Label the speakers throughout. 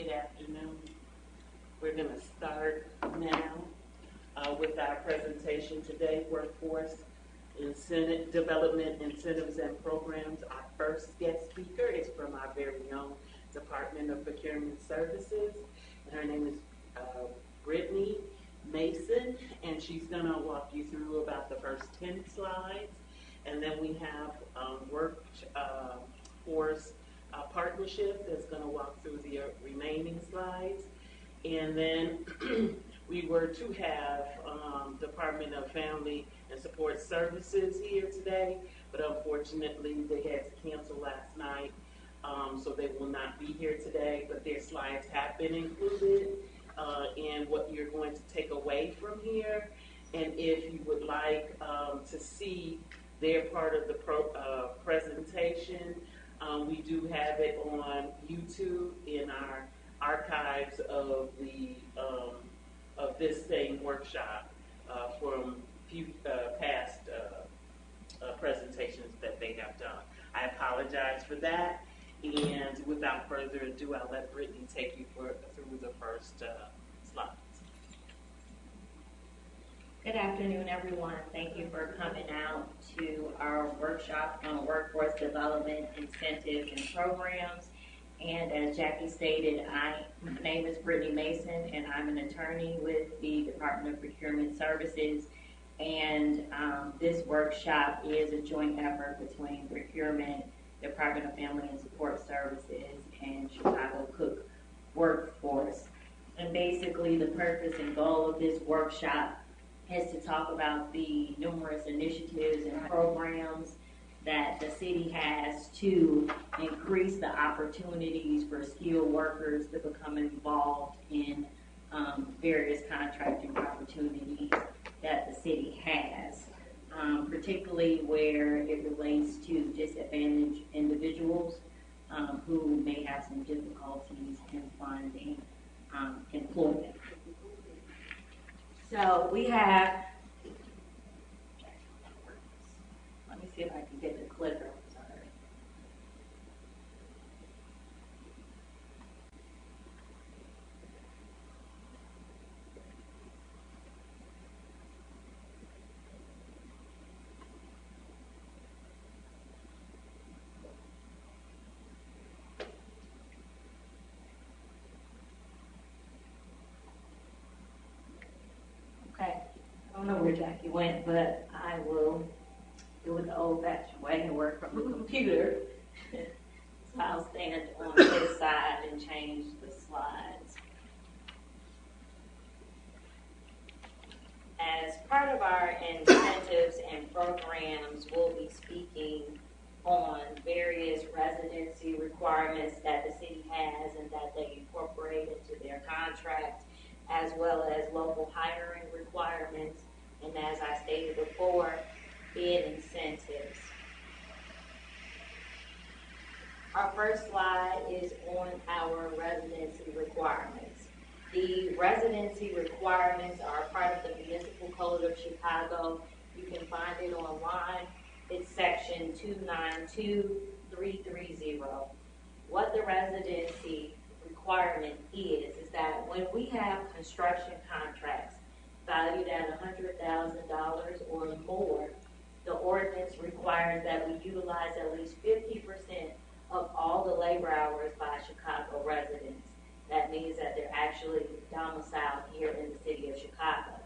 Speaker 1: Good afternoon. We're going to start now with our presentation today, Workforce Development Incentives and Programs. Our first guest speaker is from our very own Department of Procurement Services, and her name is Brittany Mason, and she's going to walk you through about the first 10 slides, and then we have Workforce Partnership that's going to walk through the remaining slides, and then we were to have Department of Family and Support Services here today, but unfortunately they had to cancel last night, so they will not be here today, but their slides have been included in what you're going to take away from here. And if you would like to see their part of the presentation, we do have it on YouTube in our archives of the of this same workshop from few past presentations that they have done. I apologize for that, and without further ado, I'll let Brittany take you through the first slides.
Speaker 2: Good afternoon, everyone. Thank you for coming out to our workshop on workforce development, incentives, and programs. And as Jackie stated, my name is Brittany Mason, and I'm an attorney with the Department of Procurement Services. And this workshop is a joint effort between Procurement, Department of Family and Support Services, and Chicago Cook Workforce. And basically, the purpose and goal of this workshop is to talk about the numerous initiatives and programs that the city has to increase the opportunities for skilled workers to become involved in various contracting opportunities that the city has, particularly where it relates to disadvantaged individuals who may have some difficulties in finding employment. So we have, let me see if I can get the clicker. Sorry. Okay, I don't know where Jackie went, but I will do it the old-fashioned way and work from the computer. So I'll stand on this side and change the slides. As part of our incentives and programs, we'll be speaking on various residency requirements that the city has and that they incorporate into their contract, as well as local hiring requirements, and as I stated before, bid incentives. Our first slide is on our residency requirements. The residency requirements are part of the Municipal Code of Chicago. You can find it online. It's section 292330. What the residency requirement is that when we have construction contracts valued at $100,000 or more, the ordinance requires that we utilize at least 50% of all the labor hours by Chicago residents. That means that they're actually domiciled here in the city of Chicago.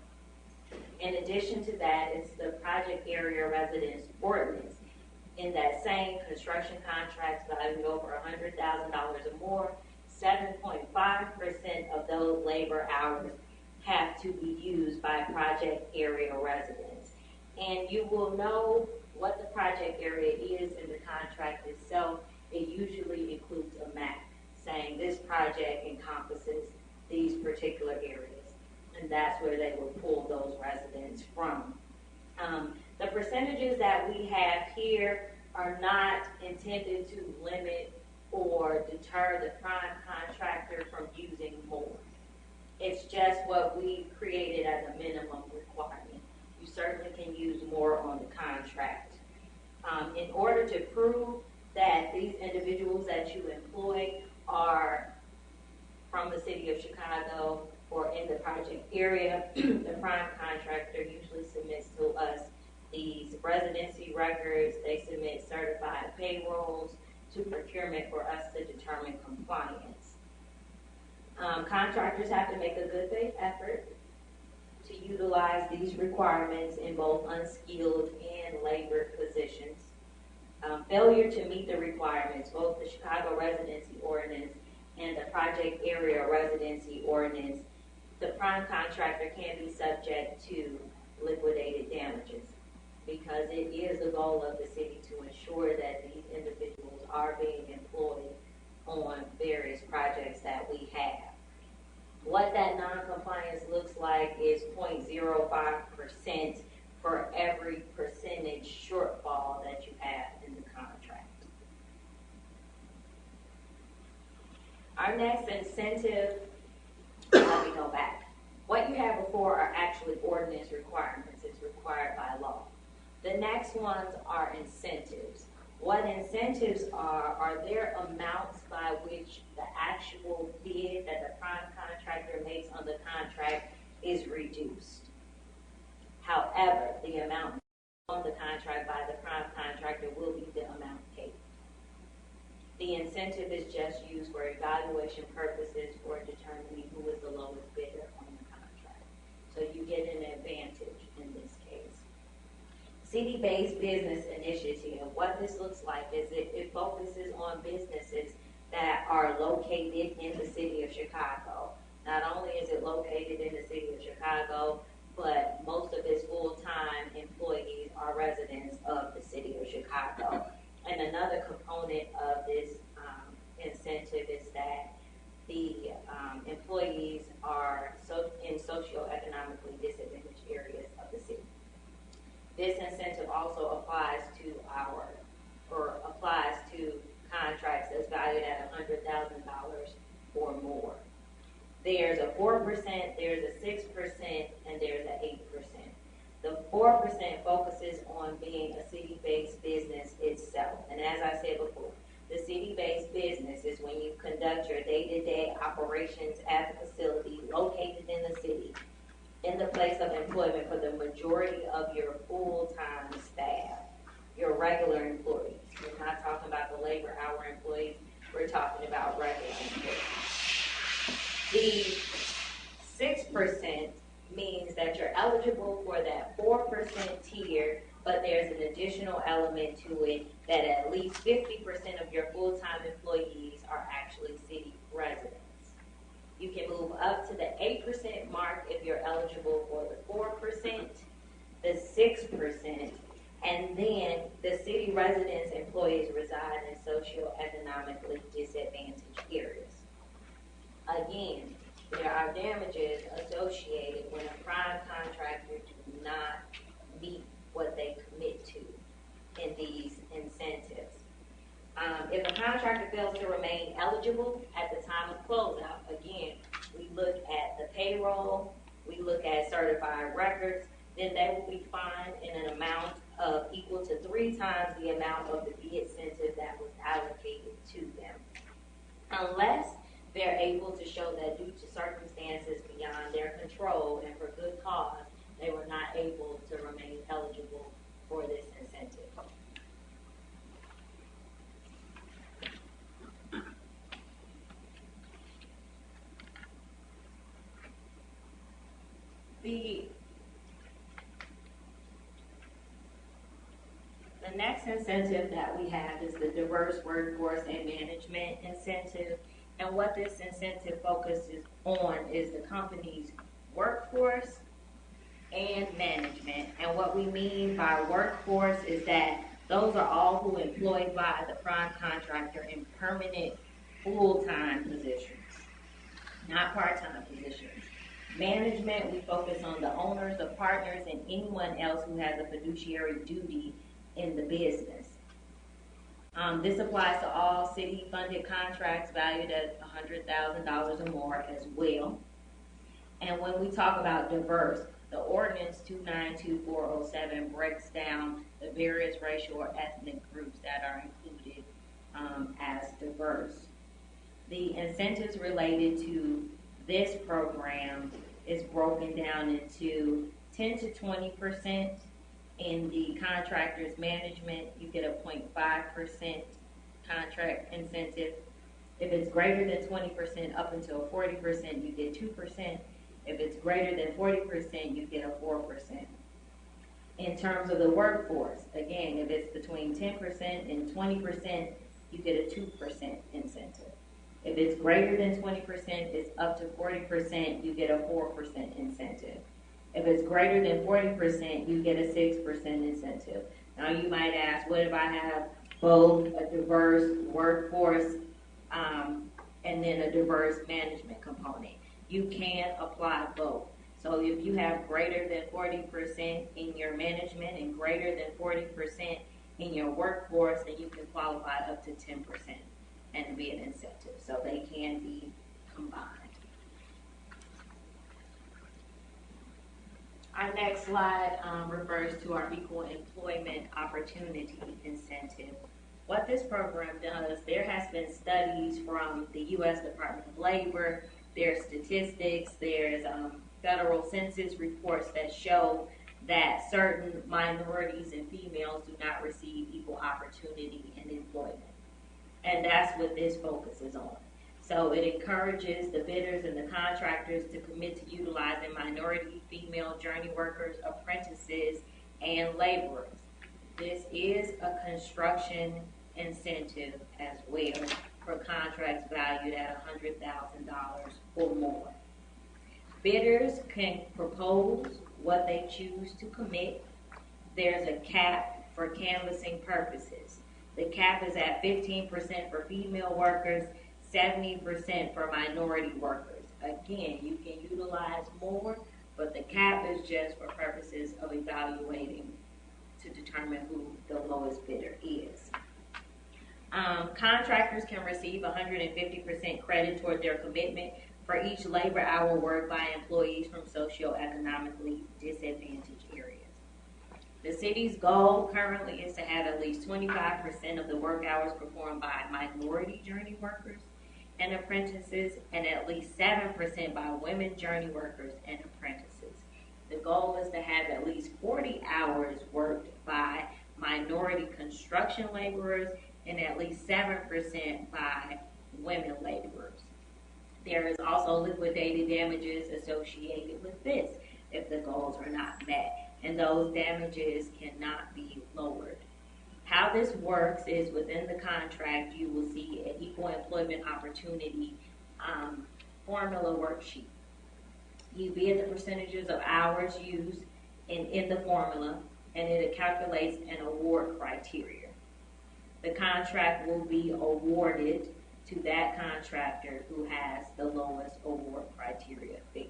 Speaker 2: In addition to that, it's the Project Area Resident Ordinance. In that same construction contracts valued over $100,000 or more, 7.5% of those labor hours have to be used by project area residents. And you will know what the project area is in the contract itself. It usually includes a map saying this project encompasses these particular areas. And that's where they will pull those residents from. The percentages that we have here are not intended to limit or deter the prime contractor from using more. It's just what we created as a minimum requirement. You certainly can use more on the contract. In order to prove that these individuals that you employ are from the city of Chicago or in the project area, the prime contractor usually submits to us these residency records. They submit certified payrolls to procurement for us to determine compliance. Contractors have to make a good faith effort to utilize these requirements in both unskilled and labor positions. Failure to meet the requirements, both the Chicago Residency Ordinance and the Project Area Residency Ordinance, the prime contractor can be subject to liquidated damages, because it is the goal of the city to ensure that these individuals are being employed on various projects that we have. What that non-compliance looks like is 0.05% for every percentage shortfall that you have in the contract. Our next incentive, let me go back. What you have before are actually ordinance requirements. It's required by law. The next ones are incentives. What incentives are there amounts by which the actual bid that the prime contractor makes on the contract is reduced. However, the amount on the contract by the prime contractor will be the amount paid. The incentive is just used for evaluation purposes for determining who is the lowest bidder on the contract. So you get an advantage in this case. City-based business initiative. What this looks like is it focuses on businesses that are located in the city of Chicago. Not only is it located in the city of Chicago, but most of its full-time employees are residents of the city of Chicago. And another component of this incentive is that the employees are in socioeconomically disadvantaged areas of the city. This incentive also applies to contracts that's valued at $100,000 or more. There's a 4%, there's a 6%, and there's an 8%. The 4% focuses on being a city-based business itself. And as I said before, the city-based business is when you conduct your day-to-day operations at the facility located in the city, in the place of employment for the majority of your full-time staff, your regular employees. We're not talking about the labor hour employees, we're talking about regular employees. The 6% means that you're eligible for that 4% tier, but there's an additional element to it that at least 50% of your full-time employees are actually city residents. You can move up to the 8% mark if you're eligible for the 4%, the 6%, and then the city residents employees reside in socioeconomically disadvantaged areas. Again, there are damages associated when a prime contractor do not meet what they commit to in these incentives. If a contractor fails to remain eligible at the time of closeout, again, we look at the payroll, we look at certified records, then they will be fined in an amount of equal to 3 times the amount of the bid incentive that was allocated to them. Unless they're able to show that due to circumstances beyond their control and for good cause, they were not able to remain eligible for this incentive. The next incentive that we have is the diverse workforce and management incentive. And what this incentive focuses on is the company's workforce and management. And what we mean by workforce is that those are all who are employed by the prime contractor in permanent full-time positions, not part-time positions. Management, we focus on the owners, the partners, and anyone else who has a fiduciary duty in the business. This applies to all city-funded contracts valued at $100,000 or more as well. And when we talk about diverse, the ordinance 292407 breaks down the various racial or ethnic groups that are included as diverse. The incentives related to this program is broken down into 10 to 20%. In the contractor's management, you get a 0.5% contract incentive. If it's greater than 20% up until 40%, you get 2%. If it's greater than 40%, you get a 4%. In terms of the workforce, again, if it's between 10% and 20%, you get a 2% incentive. If it's greater than 20%, it's up to 40%, you get a 4% incentive. If it's greater than 40%, you get a 6% incentive. Now you might ask, what if I have both a diverse workforce and then a diverse management component? You can apply both. So if you have greater than 40% in your management and greater than 40% in your workforce, then you can qualify up to 10% and be an incentive. So they can be combined. Our next slide refers to our Equal Employment Opportunity Incentive. What this program does, there has been studies from the U.S. Department of Labor, there's statistics, there's federal census reports that show that certain minorities and females do not receive equal opportunity in employment. And that's what this focuses on. So it encourages the bidders and the contractors to commit to utilizing minority, female journey workers, apprentices, and laborers. This is a construction incentive as well for contracts valued at $100,000 or more. Bidders can propose what they choose to commit. There's a cap for canvassing purposes. The cap is at 15% for female workers, 70% for minority workers. Again, you can utilize more, but the cap is just for purposes of evaluating to determine who the lowest bidder is. Contractors can receive 150% credit toward their commitment for each labor hour worked by employees from socioeconomically disadvantaged areas. The city's goal currently is to have at least 25% of the work hours performed by minority journey workers and apprentices, and at least 7% by women journey workers and apprentices. The goal is to have at least 40 hours worked by minority construction laborers and at least 7% by women laborers. There is also liquidated damages associated with this if the goals are not met, and those damages cannot be lowered. How this works is within the contract, you will see an equal employment opportunity formula worksheet. You bid the percentages of hours used in the formula, and it calculates an award criteria. The contract will be awarded to that contractor who has the lowest award criteria figure.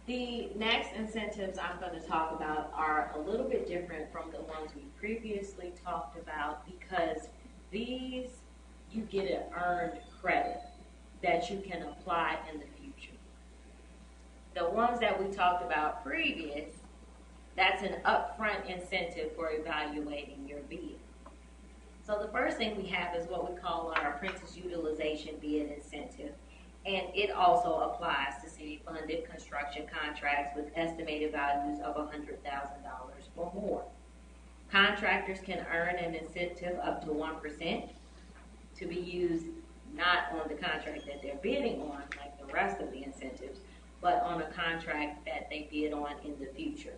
Speaker 2: The next incentives I'm going to talk about are a little bit different from the ones we previously talked about, because these you get an earned credit that you can apply in the future. The ones that we talked about previous, that's an upfront incentive for evaluating your bid. So the first thing we have is what we call our Apprentice Utilization Bid Incentive. And it also applies to city-funded construction contracts with estimated values of $100,000 or more. Contractors can earn an incentive up to 1% to be used not on the contract that they're bidding on, like the rest of the incentives, but on a contract that they bid on in the future.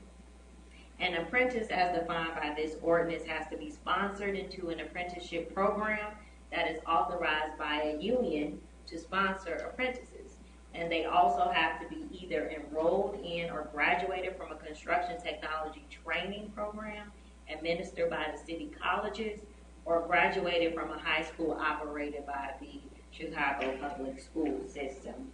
Speaker 2: An apprentice, as defined by this ordinance, has to be sponsored into an apprenticeship program that is authorized by a union to sponsor apprentices. And they also have to be either enrolled in or graduated from a construction technology training program administered by the city colleges, or graduated from a high school operated by the Chicago public school system.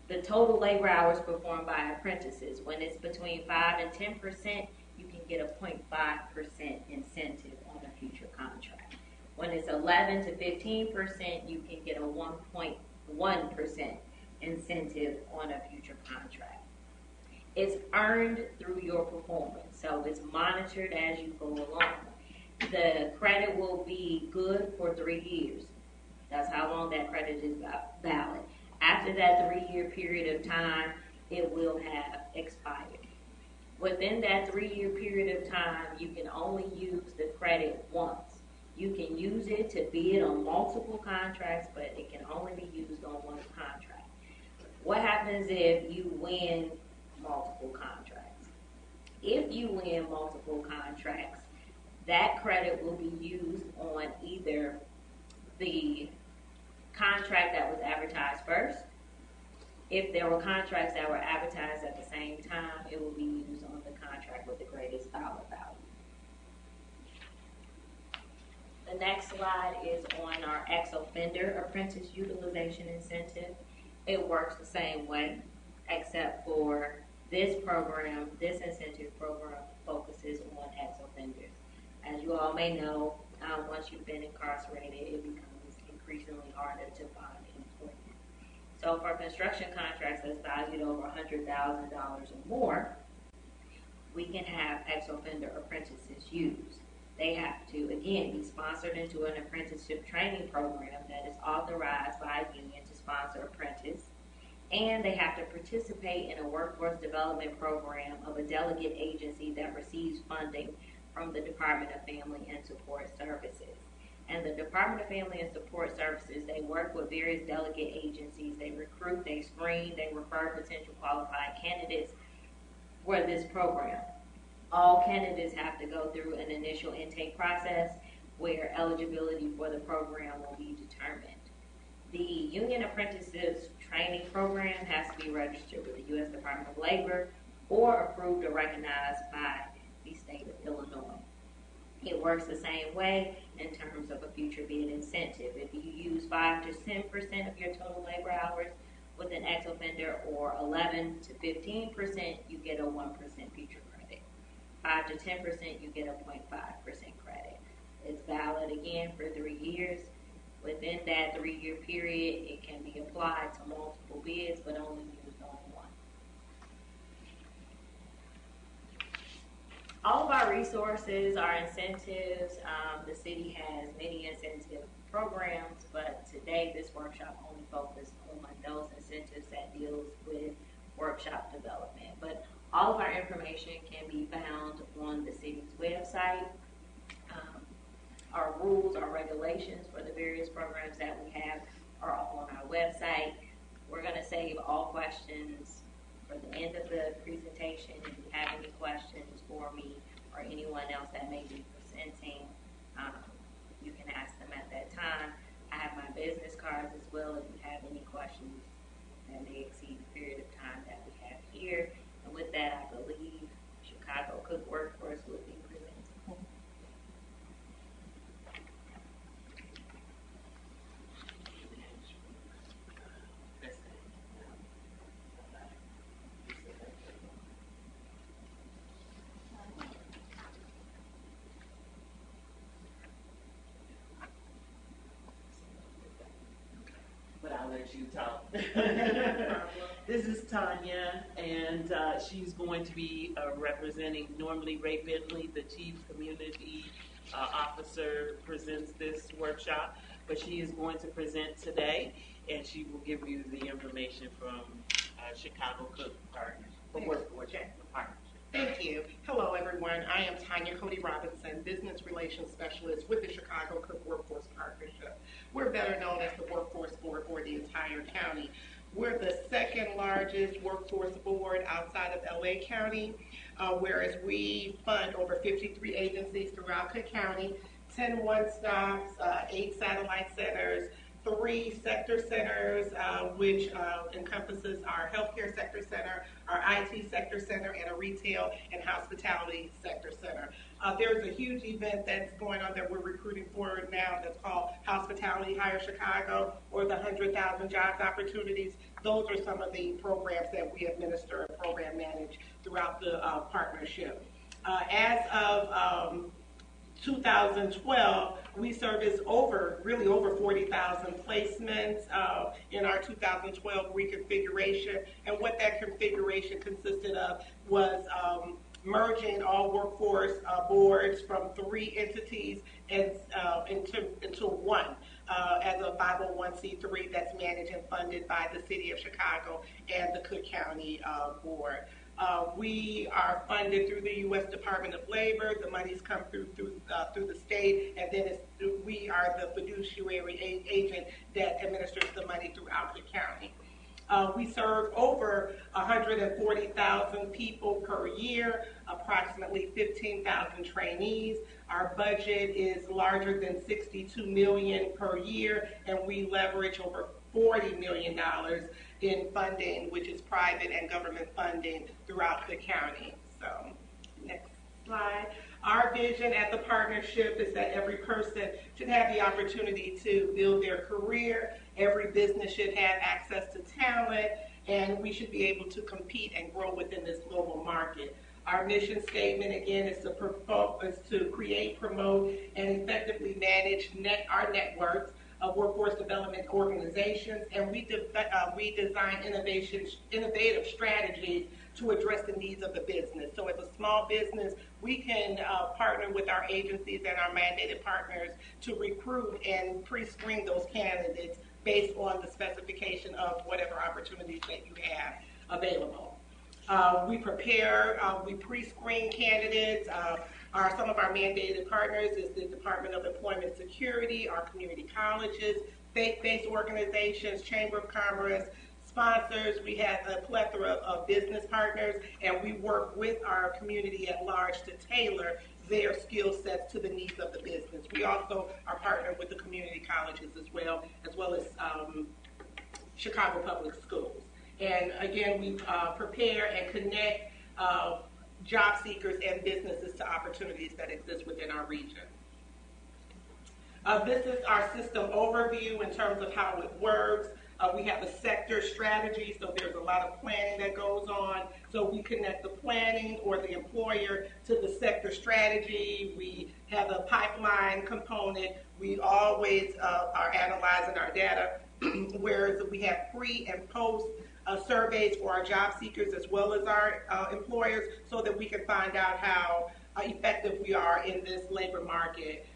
Speaker 2: The total labor hours performed by apprentices, when it's between 5 and 10%, you can get a 0.5% incentive on a future contract. When it's 11 to 15%, you can get a 1.1% incentive on a future contract. It's earned through your performance, so it's monitored as you go along. The credit will be good for 3 years. That's how long that credit is valid. After that 3-year period of time, it will have expired. Within that 3-year period of time, you can only use the credit once. You can use it to bid on multiple contracts, but it can only be used on one contract. What happens if you win multiple contracts? If you win multiple contracts, that credit will be used on either the contract that was advertised first. If there were contracts that were advertised at the same time, it will be used on the contract with the greatest dollar value. The next slide is on our ex-offender apprentice utilization incentive. It works the same way, except for this program, this incentive program focuses on ex-offenders. As you all may know, once you've been incarcerated, it becomes increasingly harder to find employment. So for construction contracts that's valued over $100,000 or more, we can have ex-offender apprentices used. They have to, again, be sponsored into an apprenticeship training program that is authorized by a union to sponsor apprentice. And they have to participate in a workforce development program of a delegate agency that receives funding from the Department of Family and Support Services. And the Department of Family and Support Services, they work with various delegate agencies. They recruit, they screen, they refer potential qualified candidates for this program. All candidates have to go through an initial intake process where eligibility for the program will be determined. The Union Apprentices Training Program has to be registered with the U.S. Department of Labor or approved or recognized by the state of Illinois. It works the same way in terms of a future bid incentive. If you use 5 to 10% of your total labor hours with an ex-offender, or 11 to 15%, you get a 1% future credit. 5 to 10%, you get a 0.5% credit. It's valid again for 3 years. Within that 3-year period, it can be applied to multiple bids, but only used on one. All of our resources, our incentives, the city has many incentive programs, but today this workshop only focused on those incentives that deals with workshop development. But all of our information can be found on the city's website. Our rules, our regulations for the various programs that we have are all on our website. We're going to save all questions for the end of the presentation. If you have any questions for me or anyone else that may be presenting, you can ask them at that time. I have my business cards as well if you have any questions that may exceed the period of time that we have here. And with that, I believe Chicago Cook Workforce will be presenting.
Speaker 1: But I'll let you talk. This is Tanya, and she's going to be representing normally Ray Bentley, the Chief Community Officer, presents this workshop, but she is going to present today, and she will give you the information from Chicago Cook Partnership.
Speaker 3: Thank you. Hello, everyone. I am Tanya Cody Robinson, Business Relations Specialist with the Chicago Cook Workforce Partnership. We're better known as the Workforce Board for the entire county. We're the second largest workforce board outside of LA County, whereas we fund over 53 agencies throughout Cook County, 10 one-stops, 8 satellite centers, 3 sector centers, which encompasses our healthcare sector center, our IT sector center, and a retail and hospitality sector center. There's a huge event that's going on that we're recruiting for now that's called Hospitality Hire Chicago, or the 100,000 Jobs Opportunities. Those are some of the programs that we administer and program manage throughout the partnership. As of 2012, we serviced really over 40,000 placements in our 2012 reconfiguration. And what that configuration consisted of was merging all workforce boards from 3 entities into one as a 501c3 that's managed and funded by the City of Chicago and the Cook County Board. We are funded through the U.S. Department of Labor. The monies come through the state, and then we are the fiduciary agent that administers the money throughout the county. We serve over 140,000 people per year, approximately 15,000 trainees. Our budget is larger than $62 million per year, and we leverage over $40 million in funding, which is private and government funding throughout the county. So, next slide. Our vision at the partnership is that every person should have the opportunity to build their career. Every business should have access to talent, and we should be able to compete and grow within this global market. Our mission statement, again, is to create, promote, and effectively manage our networks of workforce development organizations, and we design innovative strategies to address the needs of the business. So as a small business, we can partner with our agencies and our mandated partners to recruit and pre-screen those candidates based on the specification of whatever opportunities that you have available. We pre-screen candidates. Some of our mandated partners is the Department of Employment Security, our community colleges, faith-based organizations, Chamber of Commerce, sponsors. We have a plethora of business partners, and we work with our community at large to tailor their skill sets to the needs of the business. We also are partnered with the community colleges as well as Chicago Public Schools. And again, we prepare and connect job seekers and businesses to opportunities that exist within our region. This is our system overview in terms of how it works. We have a sector strategy, so there's a lot of planning that goes on. So we connect the planning or the employer to the sector strategy. We have a pipeline component. We always are analyzing our data, whereas we have pre and post surveys for our job seekers as well as our employers, so that we can find out how effective we are in this labor market.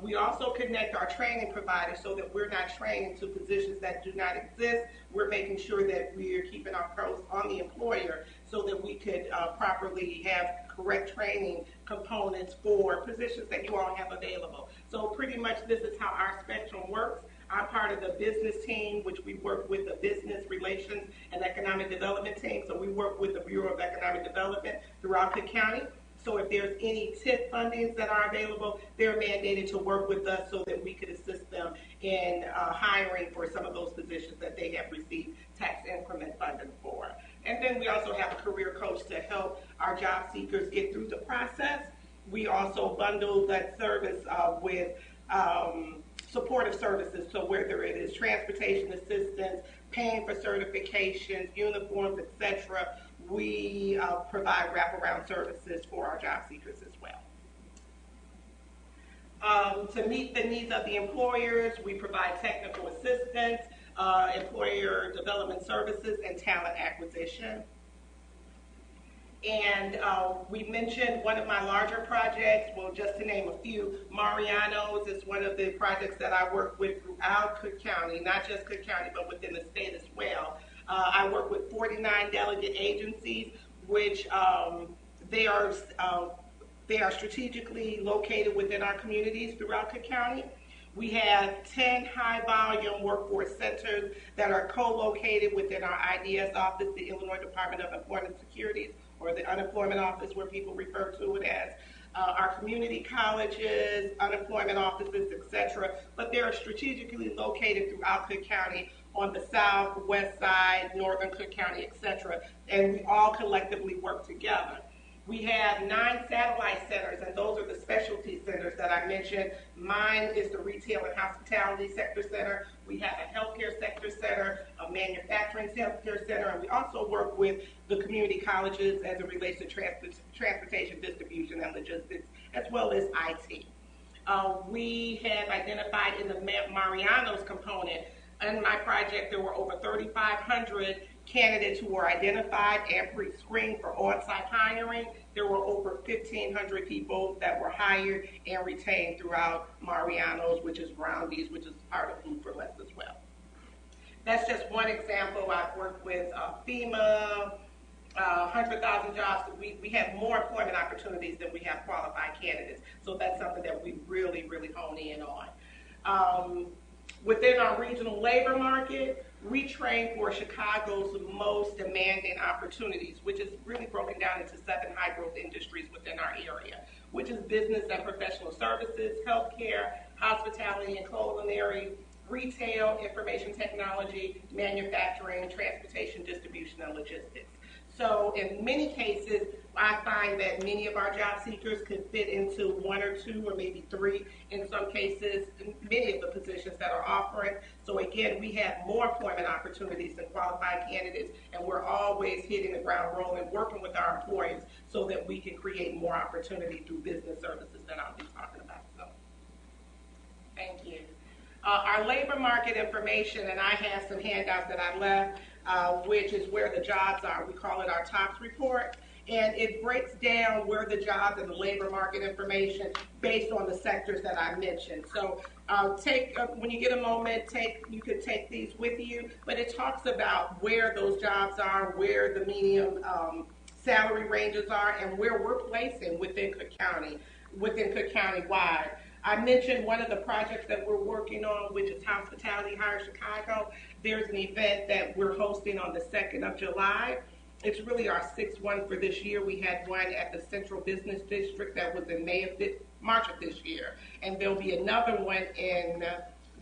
Speaker 3: We also connect our training providers so that we're not training to positions that do not exist. We're making sure that we're keeping our pros on the employer so that we could properly have correct training components for positions that you all have available. So pretty much this is how our spectrum works. I'm part of the business team, which we work with the Business Relations and Economic Development team. So we work with the Bureau of Economic Development throughout the county. So if there's any TIP fundings that are available, they're mandated to work with us so that we could assist them in hiring for some of those positions that they have received tax increment funding for. And then we also have a career coach to help our job seekers get through the process. We also bundle that service with supportive services, so whether it is transportation assistance, paying for certifications, uniforms, etc., we provide wraparound services for our job seekers as well. To meet the needs of the employers, we provide technical assistance, employer development services, and talent acquisition. And we mentioned one of my larger projects, well, just to name a few, Mariano's is one of the projects that I work with throughout Cook County, not just Cook County, but within the state as well. I work with 49 delegate agencies, which they are strategically located within our communities throughout Cook County. We have 10 high-volume workforce centers that are co-located within our IDS office, the Illinois Department of Employment Security, or the unemployment office, where people refer to it as. Our community colleges, unemployment offices, etc. But they are strategically located throughout Cook County on the south, west side, northern Cook County, etc. And we all collectively work together. We have 9 satellite centers, and those are the specialty centers that I mentioned. Mine is the Retail and Hospitality Sector Center. We have a Healthcare Sector Center, a Manufacturing Sector Center, and we also work with the community colleges as it relates to transportation, distribution, and logistics, as well as IT. We have identified in the Mariano's component, in my project, there were over 3,500 candidates who were identified and pre-screened for on-site hiring. There were over 1,500 people that were hired and retained throughout Mariano's, which is Groundies, which is part of Food for Less as well. That's just one example. I've worked with FEMA, 100,000 jobs. We have more employment opportunities than we have qualified candidates. So that's something that we really, really hone in on. Within our regional labor market, we train for Chicago's most demanding opportunities, which is really broken down into 7 high-growth industries within our area, which is business and professional services, healthcare, hospitality and culinary, retail, information technology, manufacturing, transportation, distribution, and logistics. So in many cases, I find that many of our job seekers could fit into 1 or 2 or maybe 3 in some cases, many of the positions that are offering. So again, we have more employment opportunities than qualified candidates, and we're always hitting the ground rolling, working with our employers so that we can create more opportunity through business services that I'll be talking about. So, thank you. Our labor market information, and I have some handouts that I left, which is where the jobs are. We call it our TOPS report, and it breaks down where the jobs and the labor market information based on the sectors that I mentioned. So when you get a moment, you could take these with you, but it talks about where those jobs are, where the medium salary ranges are, and where we're placing within Cook County wide. I mentioned one of the projects that we're working on, which is Hospitality Hire Chicago. There's an event that we're hosting on the 2nd of July. It's really our 6th one for this year. We had one at the Central Business District that was in March of this year. And there'll be another one in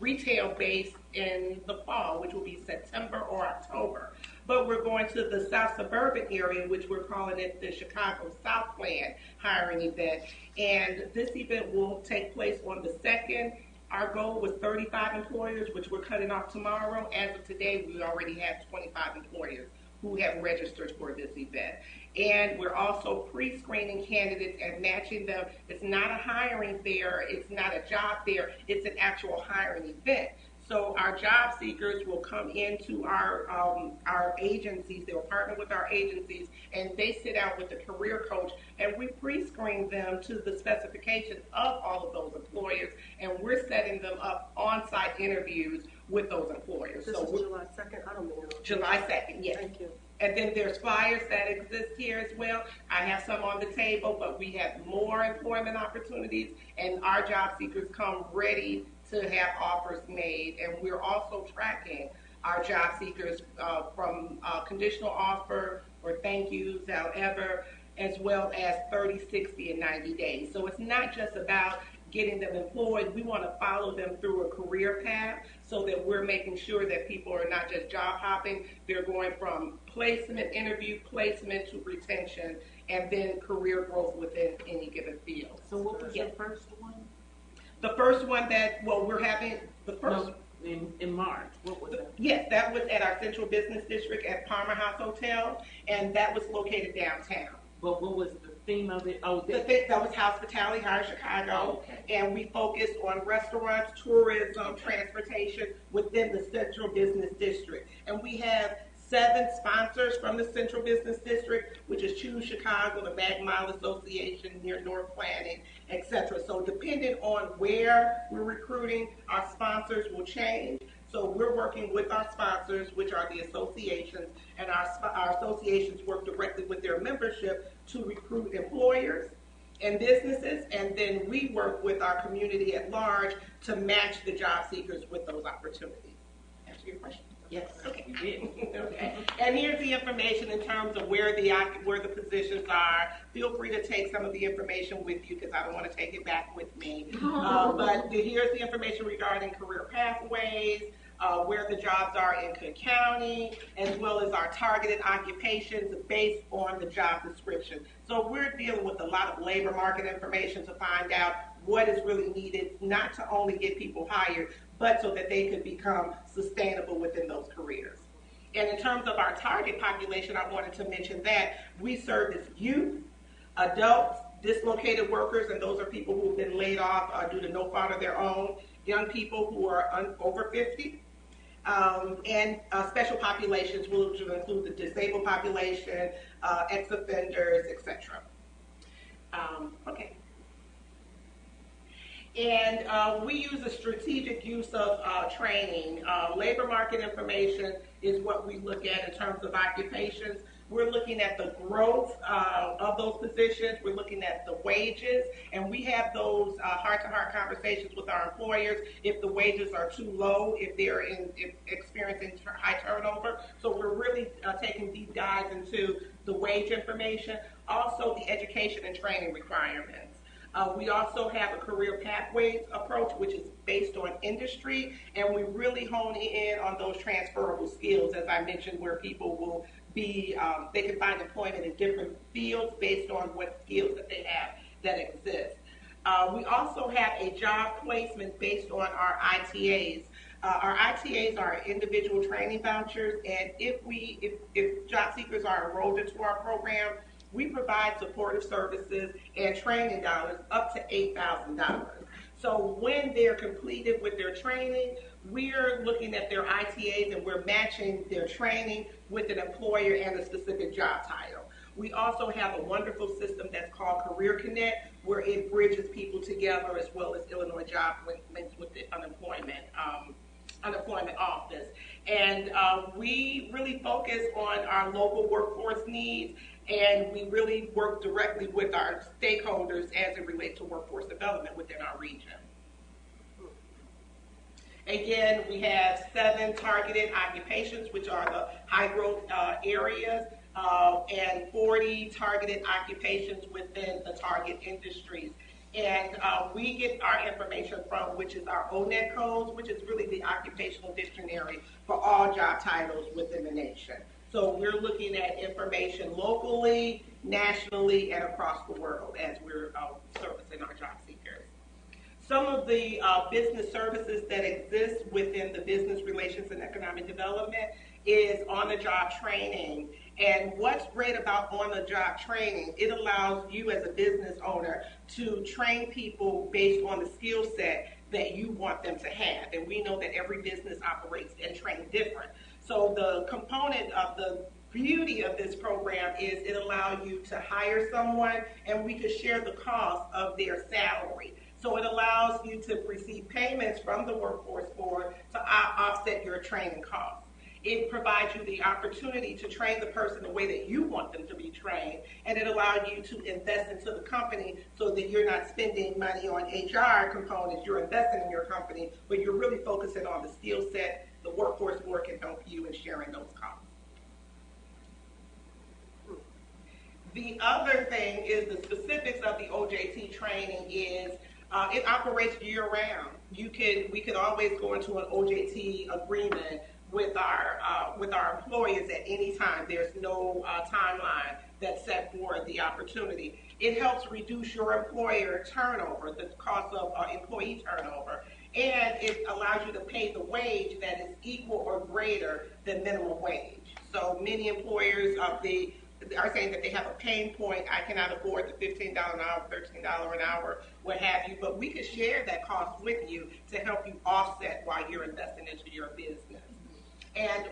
Speaker 3: retail base in the fall, which will be September or October. But we're going to the South Suburban area, which we're calling it the Chicago South Plan hiring event. And this event will take place on the 2nd. Our goal was 35 employers, which we're cutting off tomorrow. As of today, we already have 25 employers who have registered for this event. And we're also pre-screening candidates and matching them. It's not a hiring fair, it's not a job fair, it's an actual hiring event. So our job seekers will come into our agencies, they'll partner with our agencies, and they sit out with the career coach, and we pre-screen them to the specifications of all of those employers, and we're setting them up on-site interviews with those employers.
Speaker 4: This is July 2nd? I don't know.
Speaker 3: July 2nd, yes.
Speaker 4: Thank you.
Speaker 3: And then there's flyers that exist here as well. I have some on the table, but we have more employment opportunities, and our job seekers come ready to have offers made. And we're also tracking our job seekers from conditional offer or thank yous, however, as well as 30, 60, and 90 days. So it's not just about getting them employed. We want to follow them through a career path so that we're making sure that people are not just job hopping. They're going from placement, interview, placement to retention, and then career growth within any given field.
Speaker 1: So what was the first one?
Speaker 3: The first one that, we're having, the first.
Speaker 1: No, in March, what was that?
Speaker 3: Yes, that was at our Central Business District at Palmer House Hotel, and that was located downtown.
Speaker 1: But what was the theme of it? Oh,
Speaker 3: that was Hospitality Hire Chicago, and we focused on restaurants, tourism, transportation within the Central Business District. And we have 7 sponsors from the Central Business District, which is Choose Chicago, the Mag Mile Association, Near North Planning, etc. So depending on where we're recruiting, our sponsors will change. So we're working with our sponsors, which are the associations, and our associations work directly with their membership to recruit employers and businesses, and then we work with our community at large to match the job seekers with those opportunities. Answer your question?
Speaker 1: Yes,
Speaker 3: okay.
Speaker 1: you did.
Speaker 3: Okay. And here's the information in terms of where the positions are. Feel free to take some of the information with you because I don't want to take it back with me. But here's the information regarding career pathways, where the jobs are in Cook County, as well as our targeted occupations based on the job description. So we're dealing with a lot of labor market information to find out what is really needed, not to only get people hired, but so that they could become sustainable within those careers. And in terms of our target population, I wanted to mention that we service youth, adults, dislocated workers, and those are people who have been laid off due to no fault of their own, young people who are over 50, and special populations, which will include the disabled population, ex-offenders, etc. Okay. And we use a strategic use of training. Labor market information is what we look at in terms of occupations. We're looking at the growth of those positions. We're looking at the wages, and we have those heart-to-heart conversations with our employers if the wages are too low, if they're experiencing high turnover. So we're really taking deep dives into the wage information, also the education and training requirements. We also have a career pathways approach, which is based on industry, and we really hone in on those transferable skills, as I mentioned, where people will be, they can find employment in different fields based on what skills that they have that exist. We also have a job placement based on our ITAs. Our ITAs are individual training vouchers, and if job seekers are enrolled into our program, we provide supportive services and training dollars up to $8,000. So when they're completed with their training, we're looking at their ITAs and we're matching their training with an employer and a specific job title. We also have a wonderful system that's called Career Connect, where it bridges people together, as well as Illinois Job Links with the unemployment office. And we really focus on our local workforce needs, and we really work directly with our stakeholders as it relates to workforce development within our region. Again, we have 7 targeted occupations, which are the high growth areas, and 40 targeted occupations within the target industries. And we get our information from, which is our ONET codes, which is really the occupational dictionary for all job titles within the nation. So we're looking at information locally, nationally, and across the world as we're servicing our job seekers. Some of the business services that exist within the business relations and economic development is on-the-job training. And what's great about on-the-job training, it allows you as a business owner to train people based on the skill set that you want them to have. And we know that every business operates and trains different. So the component of the beauty of this program is it allows you to hire someone and we could share the cost of their salary. So it allows you to receive payments from the workforce board to offset your training costs. It provides you the opportunity to train the person the way that you want them to be trained, and it allows you to invest into the company so that you're not spending money on HR components, you're investing in your company, but you're really focusing on the skill set. The workforce board can help you in sharing those costs. The other thing is the specifics of the OJT training is it operates year-round. We could always go into an OJT agreement with our employers at any time. There's no timeline that's set for the opportunity. It helps reduce your employer turnover, the cost of employee turnover, and it allows you to pay the wage that is equal or greater than minimum wage. So many employers are saying that they have a pain point. I cannot afford the $15 an hour, $13 an hour, what have you, but we could share that cost with you to help you offset while you're investing into your business. And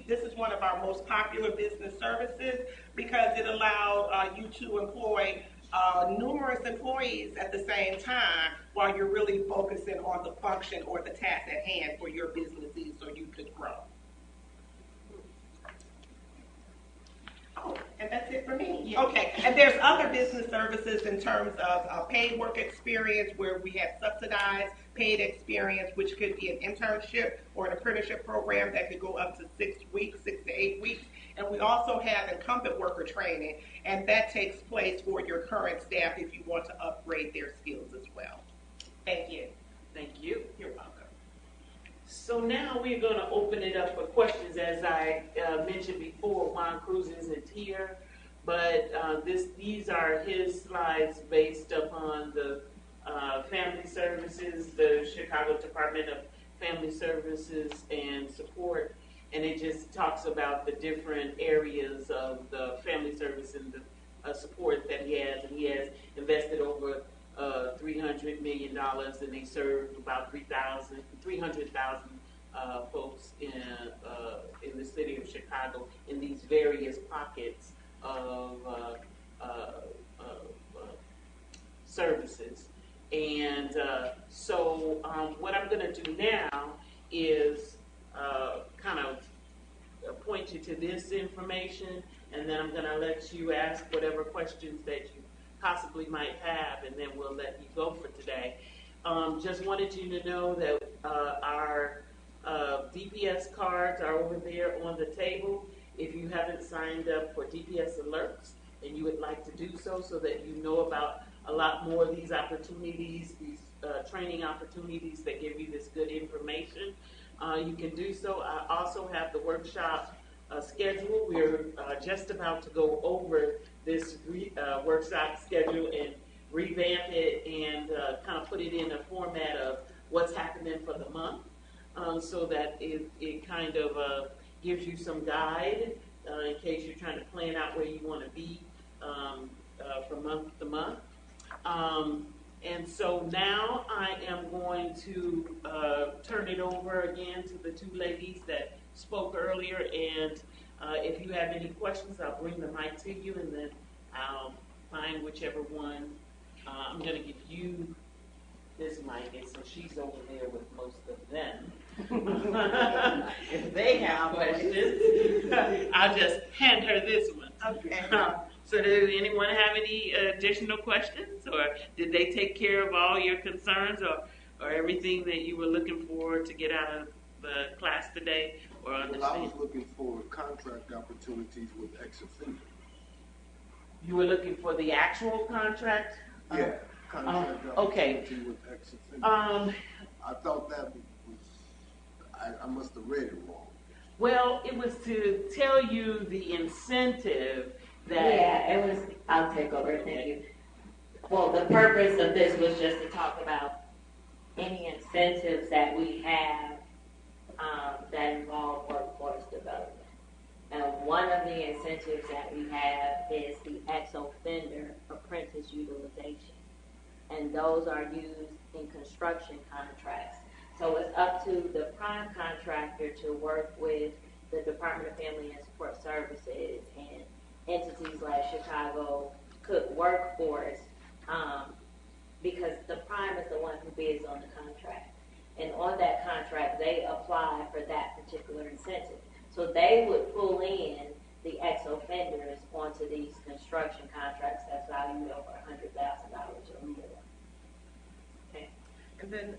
Speaker 3: this is one of our most popular business services because it allows you to employ numerous employees at the same time while you're really focusing on the function or the task at hand for your businesses so you could grow. Oh, and that's it for me. Yeah. Okay, and there's other business services in terms of paid work experience where we have subsidized paid experience, which could be an internship or an apprenticeship program that could go up to 6 weeks, 6 to 8 weeks. And we also have incumbent worker training, and that takes place for your current staff if you want to upgrade their skills as well. Thank you.
Speaker 1: Thank you.
Speaker 3: You're welcome.
Speaker 1: So now we're going to open it up for questions. As I mentioned before, Juan Cruz isn't here, but these are his slides based upon the Family Services, the Chicago Department of Family Services and Support, and it just talks about the different areas of the family service and the support that he has, and he has invested over $300 million, and they serve about 300,000 folks in the city of Chicago in these various pockets of services. And so what I'm going to do now is kind of point you to this information, and then I'm going to let you ask whatever questions that you possibly might have, and then we'll let you go for today. Just wanted you to know that our DPS cards are over there on the table. If you haven't signed up for DPS alerts and you would like to do so, so that you know about a lot more of these opportunities, these training opportunities that give you this good information, you can do so. I also have the workshop schedule. We're just about to go over this workshop schedule and revamp it and kind of put it in a format of what's happening for the month, so that it kind of gives you some guide in case you're trying to plan out where you want to be from month to month. And so now I am going to turn it over again to the two ladies that spoke earlier, and if you have any questions, I'll bring the mic to you, and then I'll find whichever one. I'm going to give you this mic, and so she's over there with most of them. If they have questions, I'll just hand her this one.
Speaker 3: Okay.
Speaker 1: So does anyone have any additional questions, or did they take care of all your concerns, or everything that you were looking for to get out of the class today, or understand?
Speaker 4: Well, I was looking for contract opportunities with ex-offenders.
Speaker 1: You were looking for the actual contract?
Speaker 4: Yeah, contract
Speaker 1: okay.
Speaker 4: opportunity with ex-offenders. I thought that was, I must have read it wrong.
Speaker 1: Well, it was to tell you the incentive that...
Speaker 2: Yeah, it was, I'll take over, thank you. Well, the purpose of this was just to talk about any incentives that we have that involve workforce development. And one of the incentives that we have is the ex-offender apprentice utilization. And those are used in construction contracts. So it's up to the prime contractor to work with the Department of Family and Support Services and entities like Chicago Cook Workforce, because the prime is the one who bids on the contract. And on that contract, they apply for that particular incentive. So they would pull in the ex-offenders onto these construction contracts that's valued over $100,000 or more. Okay.
Speaker 3: And then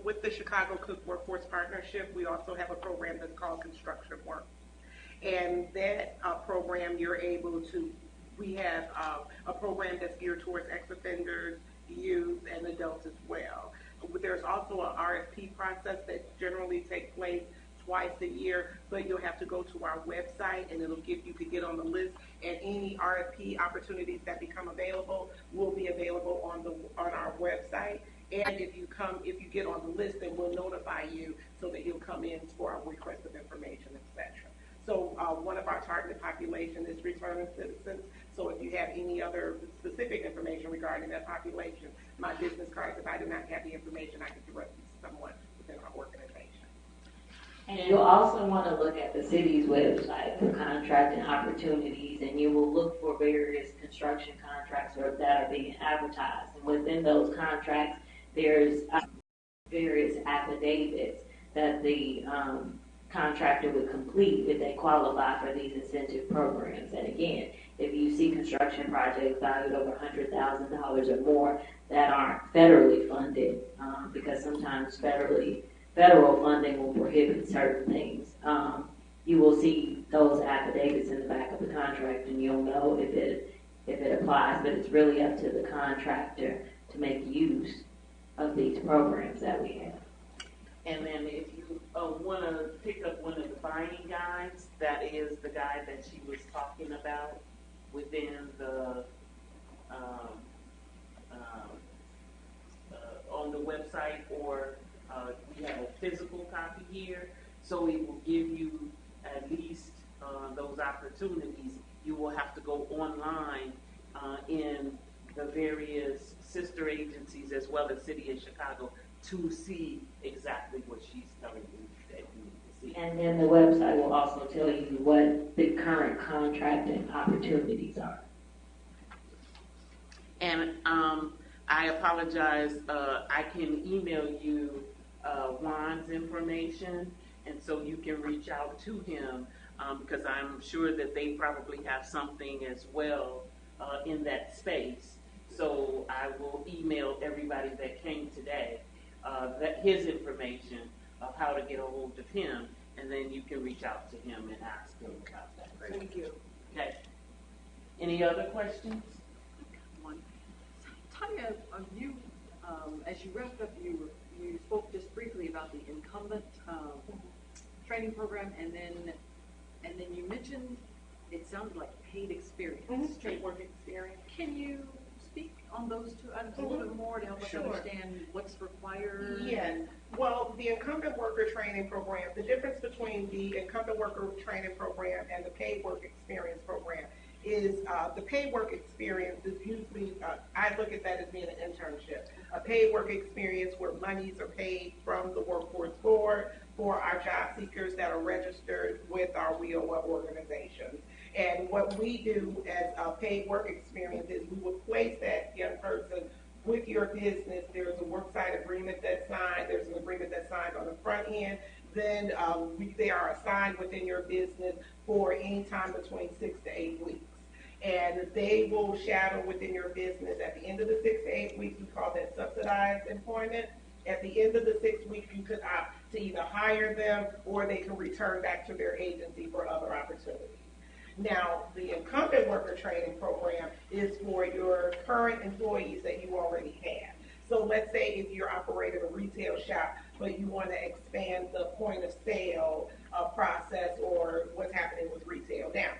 Speaker 3: with the Chicago Cook Workforce Partnership, we also have a program that's called Construction Work. And that program, you're able to, we have a program that's geared towards ex-offenders, youth, and adults as well. There's also an RFP process that generally takes place twice a year, but you'll have to go to our website and it'll give you could get on the list, and any RFP opportunities that become available will be available on our website. And if you get on the list, then we'll notify you so that you'll come in for our request of information, etc. So one of our targeted population is returning citizens. So if you have any other specific information regarding that population, my business cards, if I do not have the information, I can direct you to someone within our organization.
Speaker 2: And you'll also want to look at the city's website for contracting opportunities, and you will look for various construction contracts that are being advertised. And within those contracts, there's various affidavits that the contractor would complete if they qualify for these incentive programs. And again, if you see construction projects valued over $100,000 or more that aren't federally funded, because sometimes federal funding will prohibit certain things, you will see those affidavits in the back of the contract, and you'll know if it applies. But it's really up to the contractor to make use of these programs that we have.
Speaker 1: And then if you want to pick up one of the buying guides, that is the guide that she was talking about within the on the website, or we have a physical copy here, so it will give you at least those opportunities. You will have to go online in the various sister agencies as well as City of Chicago to see exactly what she's telling you that you need to see.
Speaker 2: And then the website will also tell you what the current contract and opportunities are.
Speaker 1: And I apologize, I can email you Juan's information, and so you can reach out to him, because I'm sure that they probably have something as well in that space. So I will email everybody that came today that his information of how to get a hold of him, and then you can reach out to him and ask him about that.
Speaker 5: Thank you.
Speaker 1: Okay. Any other questions?
Speaker 5: One. Tanya, you, as you wrapped up, you spoke just briefly about the incumbent training program, and then you mentioned it sounded like paid experience,
Speaker 3: Paid work experience.
Speaker 5: Can you speak on those two items a little bit more to help us understand what's required?
Speaker 3: Yes. Well, the incumbent worker training program, the difference between the incumbent worker training program and the paid work experience program is the paid work experience is usually, I look at that as being an internship. A paid work experience where monies are paid from the workforce board for our job seekers that are registered with our WIOA organization. And what we do as a paid work experience is we will place that young person with your business. There's a worksite agreement that's signed. There's an agreement that's signed on the front end. Then they are assigned within your business for any time between 6 to 8 weeks. And they will shadow within your business. At the end of the 6 to 8 weeks, we call that subsidized employment. At the end of the 6 weeks, you could opt to either hire them or they can return back to their agency for other opportunities. Now, the incumbent worker training program is for your current employees that you already have. So let's say if you're operating a retail shop, but you want to expand the point of sale process or what's happening with retail. Now,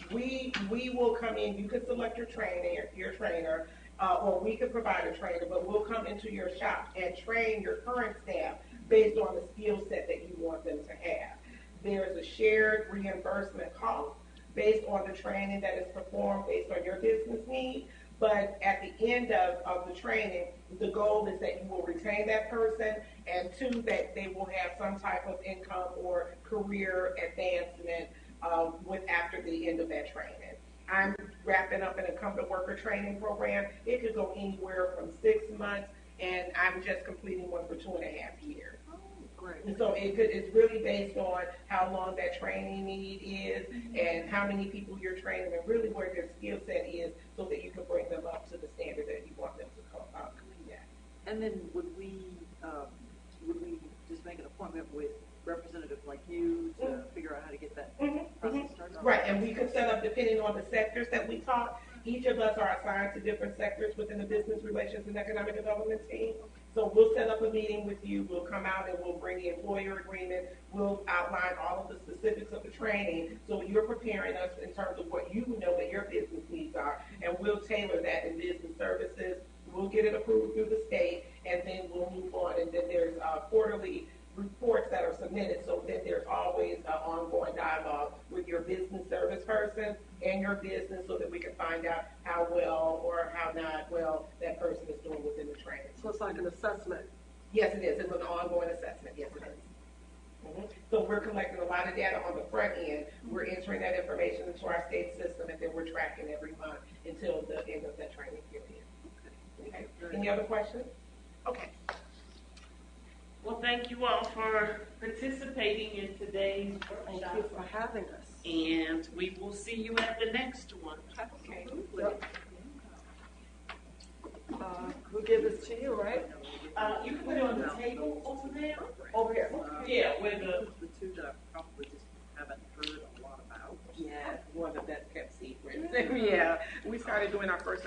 Speaker 3: we will come in, you can select your trainer, or we can provide a trainer, but we'll come into your shop and train your current staff based on the skill set that you want them to have. There's a shared reimbursement cost based on the training that is performed based on your business need. But at the end of the training, the goal is that you will retain that person, and two, that they will have some type of income or career advancement after the end of that training. I'm wrapping up an incumbent worker training program. It could go anywhere from 6 months, and I'm just completing one for 2.5 years.
Speaker 5: Great.
Speaker 3: And so it's really based on how long that training need is and how many people you're training and really where their skill set is so that you can bring them up to the standard that you want them to complete at.
Speaker 5: And then would we just make an appointment with representatives like you to figure out how to get that process started?
Speaker 3: Right, and we could set up, depending on the sectors that we taught, each of us are assigned to different sectors within the Business Relations and Economic Development team. So we'll set up a meeting with you, we'll come out and we'll bring the employer agreement, we'll outline all of the specifics of the training, so you're preparing us in terms of what you know that your business needs are, and we'll tailor that in business services. We'll get it approved through the state, and then we'll move on, and then there's quarterly reports that are submitted, so that there's always an ongoing dialogue with your business service person and your business so that we can find out how well or how not well that person is doing within the training.
Speaker 5: So it's like an assessment.
Speaker 3: Yes, it is. It's an ongoing assessment. Yes, it is. So we're collecting a lot of data on the front end. We're entering that information into our state system, and then we're tracking every month until the end of that training period. Okay. Any other questions? Okay.
Speaker 1: Well, thank you all for participating in today's
Speaker 5: Thank
Speaker 1: workshop.
Speaker 5: you for having us.
Speaker 1: And we will see you at the next one.
Speaker 5: Okay. We'll give this to you, right?
Speaker 1: You can put it on the table over there.
Speaker 5: Over here.
Speaker 1: Yeah, with the.
Speaker 6: The two that I probably just haven't heard a lot about.
Speaker 3: Yeah, one of that's kept secret. Yeah, we started doing our first